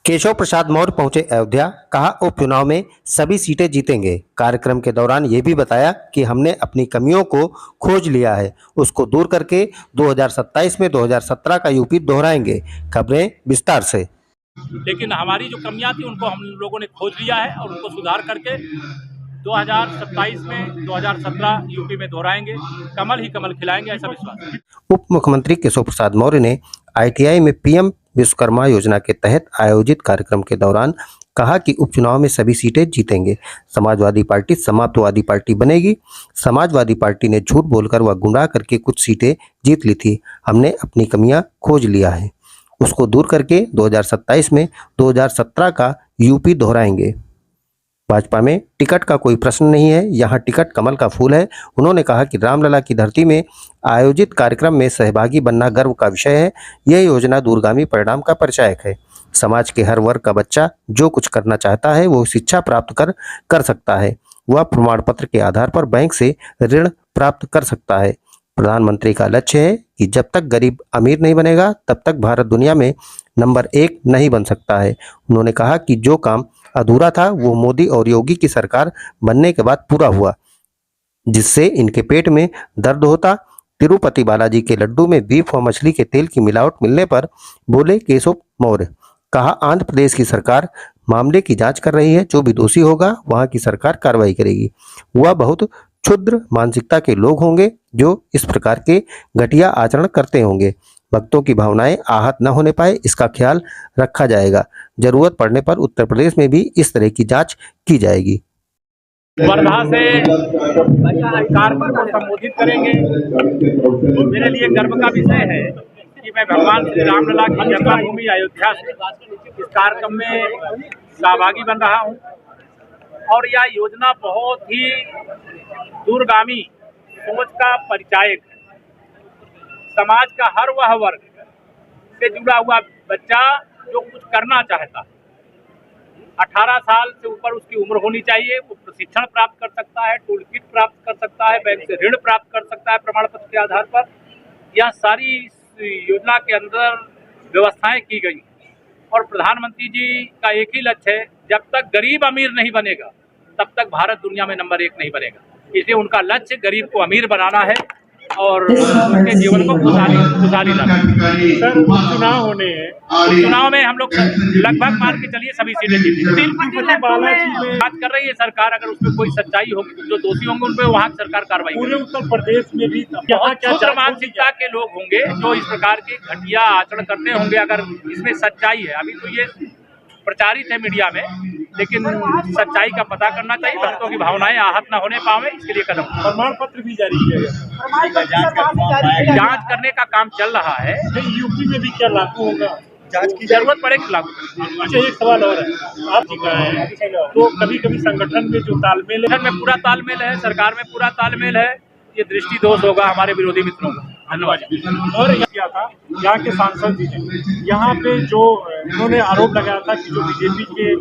केशव प्रसाद मौर्य पहुंचे अयोध्या, कहा उपचुनाव में सभी सीटें जीतेंगे। कार्यक्रम के दौरान ये भी बताया कि हमने अपनी कमियों को खोज लिया है, उसको दूर करके 2027 में 2017 का यूपी दोहराएंगे। खबरें विस्तार से। लेकिन हमारी जो कमियां थी उनको हम लोगों ने खोज लिया है और उनको सुधार करके 2027 में 2017 यूपी में दोहराएंगे। कमल ही कमल खिलाएंगे, ऐसा विश्वास है। उप मुख्यमंत्री केशव प्रसाद मौर्य ने ITI में PM विश्वकर्मा योजना के तहत आयोजित कार्यक्रम के दौरान कहा कि उपचुनाव में सभी सीटें जीतेंगे। समाजवादी पार्टी समाप्तवादी पार्टी बनेगी। समाजवादी पार्टी ने झूठ बोलकर व गुमराह करके कुछ सीटें जीत ली थी। हमने अपनी कमियां खोज लिया है, उसको दूर करके 2027 में 2017 का यूपी दोहराएंगे। भाजपा में टिकट का कोई प्रश्न नहीं है, यहाँ टिकट कमल का फूल है। उन्होंने कहा कि रामलला की धरती में आयोजित कार्यक्रम में सहभागी बनना गर्व का विषय है। यह योजना दूरगामी परिणाम का परिचायक है। समाज के हर वर्ग का बच्चा जो कुछ करना चाहता है वो शिक्षा प्राप्त कर सकता है। वह प्रमाण पत्र के आधार पर बैंक से ऋण प्राप्त कर सकता है। प्रधानमंत्री का लक्ष्य है कि जब तक गरीब अमीर नहीं बनेगा तब तक भारत दुनिया में नंबर 1 नहीं बन सकता है। उन्होंने कहा कि जो काम अधूरा था वो मोदी और योगी की सरकार बनने के बाद पूरा हुआ, जिससे इनके पेट में दर्द होता। तिरुपति बालाजी के लड्डू में बीफ व मछली के तेल की मिलावट मिलने पर बोले केशव मौर्य। कहा आंध्र प्रदेश की सरकार मामले की जांच कर रही है, जो भी दोषी होगा वहां की सरकार कार्रवाई करेगी। वह बहुत क्षुद्र मानसिकता के लोग होंगे जो इस प्रकार के घटिया आचरण करते होंगे। भक्तों की भावनाएं आहत न होने पाए, इसका ख्याल रखा जाएगा। जरूरत पड़ने पर उत्तर प्रदेश में भी इस तरह की जांच की जाएगी। वर्धा से कार्यक्रम को संबोधित करेंगे। मेरे लिए गर्व का विषय है कि मैं भगवान श्री रामलला की जन्मभूमि अयोध्या से इस कार्यक्रम में सहभागी बन रहा हूं और यह योजना बहुत ही दूरगामी सोच का परिचायक है। समाज का हर वह वर्ग से जुड़ा हुआ बच्चा जो कुछ करना चाहता है, 18 साल से ऊपर उसकी उम्र होनी चाहिए, वो प्रशिक्षण प्राप्त कर सकता है, टूल किट प्राप्त कर सकता है, बैंक से ऋण प्राप्त कर सकता है प्रमाण पत्र के आधार पर। यह सारी योजना के अंदर व्यवस्थाएं की गई और प्रधानमंत्री जी का एक ही लक्ष्य है, जब तक गरीब अमीर नहीं बनेगा तब तक भारत दुनिया में नंबर 1 नहीं बनेगा। इसलिए उनका लक्ष्य गरीब को अमीर बनाना है और उनके जीवन को खुशहाली लाना। सर चुनाव होने हैं, चुनाव में हम लोग लगभग मान के चलिए सभी सीटें जीतेंगे। बात कर रही है सरकार, अगर उसमें कोई सच्चाई होगी तो जो दोषी होंगे उन पर वहाँ सरकार कार्रवाई पूरे उत्तर प्रदेश में भी क्षुद्र मानसिकता के लोग होंगे जो इस प्रकार के घटिया आचरण करते होंगे। अगर इसमें सच्चाई है, अभी तो ये प्रचारित है मीडिया में, लेकिन सच्चाई का पता करना चाहिए। भक्तों की भावनाएं आहत न होने पावे, इसके लिए कदम प्रमाण पत्र भी जारी किया गया। जांच करने का काम चल रहा है। यूपी में भी क्या लागू होगा? जांच की जरूरत पड़ेगी लागू। अच्छा, एक सवाल और है, आप जी का है तो कभी कभी संगठन में जो तालमेल है, में पूरा तालमेल है, सरकार में पूरा तालमेल है, ये दृष्टि दोष होगा हमारे विरोधी मित्रों का। धन्यवाद। और क्या था यहाँ के सांसद जी ने यहाँ पे जो उन्होंने आरोप लगाया था कि जो बीजेपी के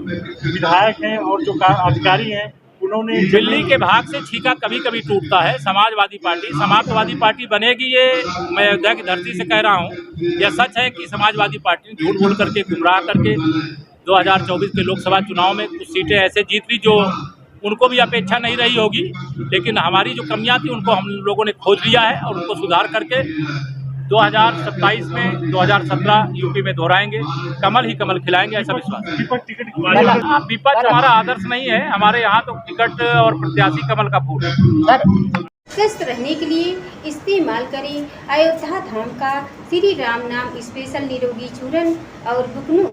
विधायक हैं और जो अधिकारी हैं उन्होंने दिल्ली के भाग से छीका कभी कभी टूटता है। समाजवादी पार्टी समाप्तवादी पार्टी बनेगी, ये मैं अयोध्या की धरती से कह रहा हूँ। यह सच है कि समाजवादी पार्टी ने झूठ बोल करके गुमराह करके 2024 के लोकसभा चुनाव में कुछ सीटें ऐसे जीत ली जो उनको भी अपेक्षा नहीं रही होगी, लेकिन हमारी जो कमियां थी उनको हम लोगों ने खोज लिया है और उनको सुधार करके 2027 में 2017 यूपी में दोहराएंगे। कमल ही कमल खिलाएंगे, ऐसा विश्वास है। विपक्ष हमारा आदर्श नहीं है, हमारे यहाँ तो टिकट और प्रत्याशी कमल का फूल है। स्वस्थ रहने के लिए इस्तेमाल करें अयोध्या धाम का श्री राम नाम स्पेशल निरोगी चूर्ण और बुकनू।